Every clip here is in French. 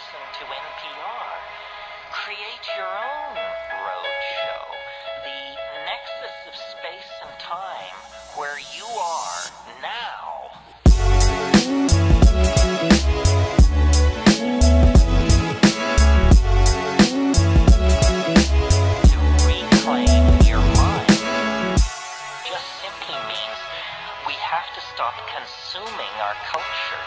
listen to NPR. Create your own road show. The nexus of space and time, where you are now. To reclaim your mind just simply means we have to stop consuming our culture.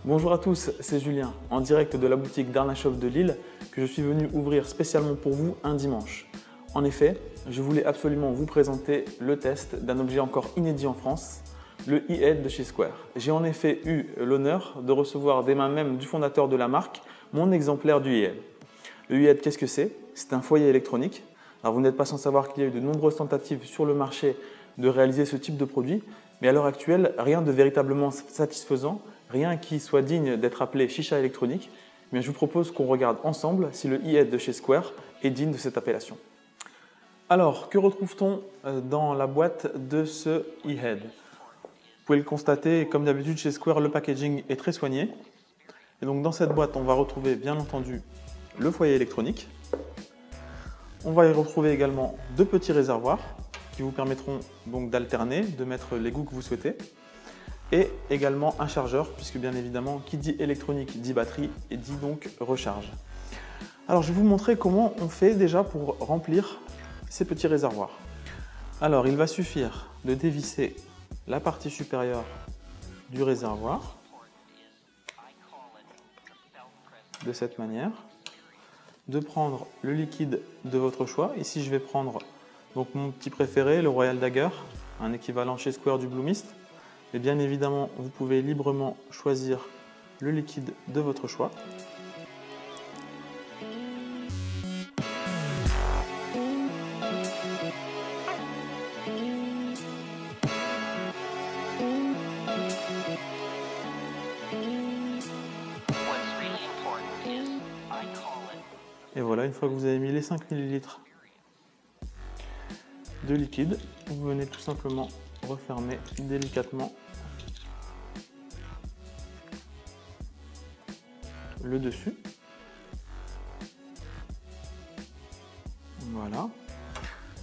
Bonjour à tous, c'est Julien, en direct de la boutique d'Arnashop de Lille que je suis venu ouvrir spécialement pour vous un dimanche. En effet, je voulais absolument vous présenter le test d'un objet encore inédit en France, le e-head de chez Square. J'ai en effet eu l'honneur de recevoir des mains même du fondateur de la marque mon exemplaire du e-head. Le e-head, qu'est-ce que c'est? C'est un foyer électronique. Alors vous n'êtes pas sans savoir qu'il y a eu de nombreuses tentatives sur le marché de réaliser ce type de produit, mais à l'heure actuelle, rien de véritablement satisfaisant, rien qui soit digne d'être appelé chicha électronique. Mais je vous propose qu'on regarde ensemble si le e-head de chez Square est digne de cette appellation. Alors, que retrouve-t-on dans la boîte de ce e-head? Vous pouvez le constater, comme d'habitude chez Square, le packaging est très soigné. Et donc dans cette boîte, on va retrouver bien entendu le foyer électronique. On va y retrouver également deux petits réservoirs qui vous permettront donc d'alterner, de mettre les goûts que vous souhaitez. Et également un chargeur, puisque bien évidemment, qui dit électronique dit batterie et dit donc recharge. Alors je vais vous montrer comment on fait déjà pour remplir ces petits réservoirs. Alors il va suffire de dévisser la partie supérieure du réservoir de cette manière, de prendre le liquide de votre choix. Ici je vais prendre donc mon petit préféré, le Royal Dagger, un équivalent chez Square du Blue Mist. Et bien évidemment, vous pouvez librement choisir le liquide de votre choix. Et voilà, une fois que vous avez mis les 5 ml de liquide, vous venez tout simplement refermer délicatement le dessus. Voilà.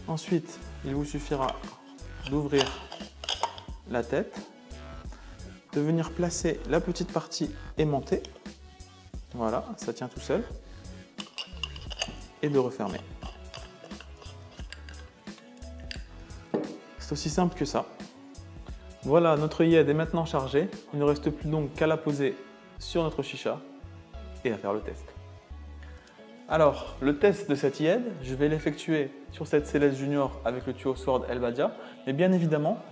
Ensuite, il vous suffira d'ouvrir la tête, de venir placer la petite partie aimantée. Voilà, ça tient tout seul. Et de refermer. C'est aussi simple que ça. Voilà, notre e-head est maintenant chargé. Il ne reste plus donc qu'à la poser sur notre chicha et à faire le test. Alors, le test de cette e-head, je vais l'effectuer sur cette Céleste Junior avec le tuyau Sword Elbadia. Mais bien évidemment,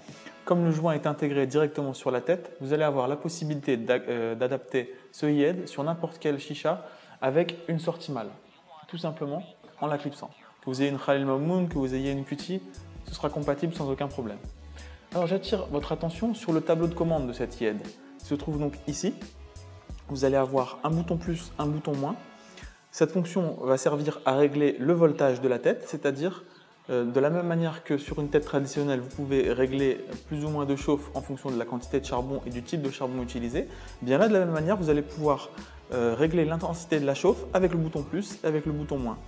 comme le joint est intégré directement sur la tête, vous allez avoir la possibilité d'adapter ce e-head sur n'importe quelle chicha avec une sortie mâle. Tout simplement en la clipsant. Que vous ayez une Khalil Mamoun, que vous ayez une QT, ce sera compatible sans aucun problème. Alors j'attire votre attention sur le tableau de commande de cette e-head. Il se trouve donc ici. Vous allez avoir un bouton plus, un bouton moins. Cette fonction va servir à régler le voltage de la tête, c'est-à-dire de la même manière que sur une tête traditionnelle, vous pouvez régler plus ou moins de chauffe en fonction de la quantité de charbon et du type de charbon utilisé. Bien là, de la même manière, vous allez pouvoir régler l'intensité de la chauffe avec le bouton plus et avec le bouton moins.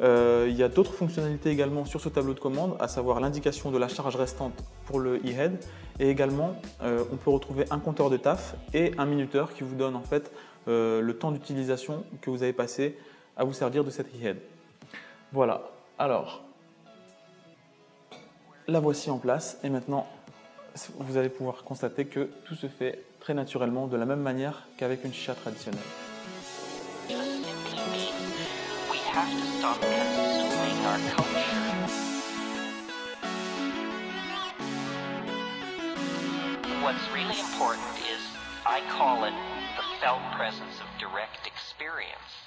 Il y a d'autres fonctionnalités également sur ce tableau de commande, à savoir l'indication de la charge restante pour le e-head et également on peut retrouver un compteur de taf et un minuteur qui vous donne en fait le temps d'utilisation que vous avez passé à vous servir de cette e-head. Voilà, alors la voici en place et maintenant vous allez pouvoir constater que tout se fait très naturellement de la même manière qu'avec une chicha traditionnelle. Have to stop consuming our culture. What's really important is, I call it the felt presence of direct experience.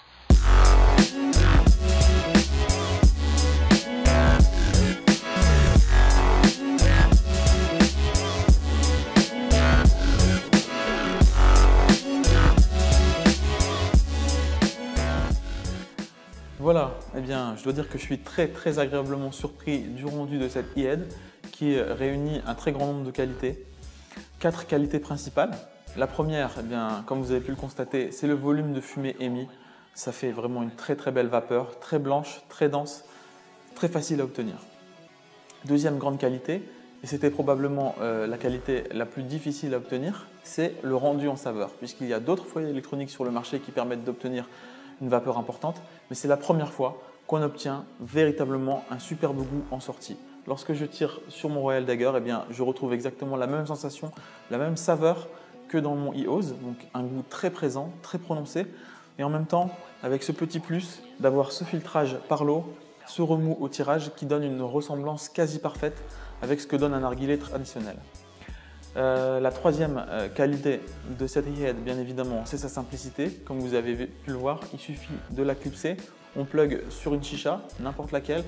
Voilà, eh bien, je dois dire que je suis très agréablement surpris du rendu de cette e-head qui réunit un très grand nombre de qualités. 4 qualités principales. La première, eh bien, comme vous avez pu le constater, c'est le volume de fumée émis. Ça fait vraiment une très belle vapeur, très blanche, très dense, très facile à obtenir. Deuxième grande qualité, et c'était probablement la qualité la plus difficile à obtenir, c'est le rendu en saveur, puisqu'il y a d'autres foyers électroniques sur le marché qui permettent d'obtenir une vapeur importante, mais c'est la première fois qu'on obtient véritablement un superbe goût en sortie. Lorsque je tire sur mon Royal Dagger, eh bien, je retrouve exactement la même sensation, la même saveur que dans mon EOS, donc un goût très présent, très prononcé, et en même temps avec ce petit plus d'avoir ce filtrage par l'eau, ce remous au tirage qui donne une ressemblance quasi parfaite avec ce que donne un narguilé traditionnel. La troisième qualité de cette e-head, bien évidemment, c'est sa simplicité. Comme vous avez pu le voir, il suffit de la clipser, on plug sur une chicha, n'importe laquelle,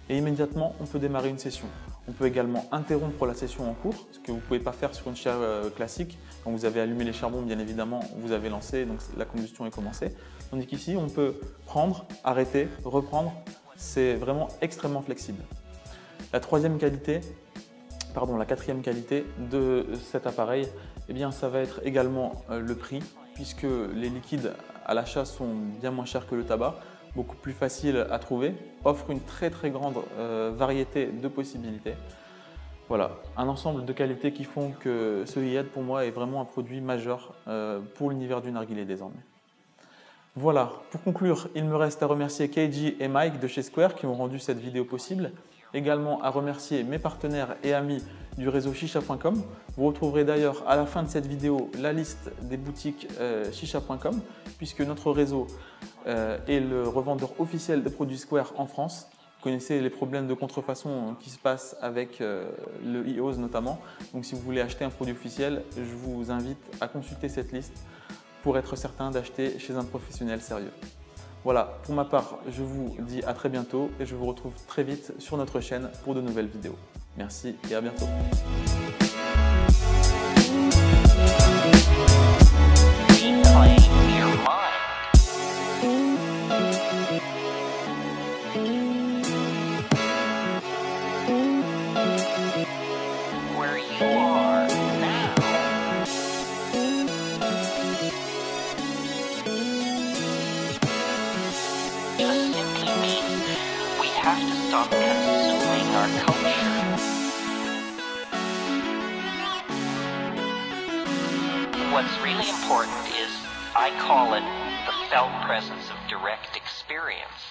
et immédiatement on peut démarrer une session. On peut également interrompre la session en cours, ce que vous ne pouvez pas faire sur une chicha classique. Quand vous avez allumé les charbons, bien évidemment, vous avez lancé, donc la combustion est commencée. Tandis qu'ici, on peut prendre, arrêter, reprendre. C'est vraiment extrêmement flexible. La quatrième qualité de cet appareil, eh bien, ça va être également le prix, puisque les liquides à l'achat sont bien moins chers que le tabac, beaucoup plus facile à trouver, offre une très grande variété de possibilités. Voilà, un ensemble de qualités qui font que ce e-head pour moi est vraiment un produit majeur pour l'univers du narguilé désormais. Voilà, pour conclure, il me reste à remercier KG et Mike de chez Square qui ont rendu cette vidéo possible. Également à remercier mes partenaires et amis du réseau chicha.com. Vous retrouverez d'ailleurs à la fin de cette vidéo la liste des boutiques chicha.com puisque notre réseau est le revendeur officiel des produits Square en France. Vous connaissez les problèmes de contrefaçon qui se passent avec le EOS notamment. Donc si vous voulez acheter un produit officiel, je vous invite à consulter cette liste pour être certain d'acheter chez un professionnel sérieux. Voilà, pour ma part, je vous dis à très bientôt et je vous retrouve très vite sur notre chaîne pour de nouvelles vidéos. Merci et à bientôt. Have to stop consuming our culture. What's really important is, I call it the felt presence of direct experience.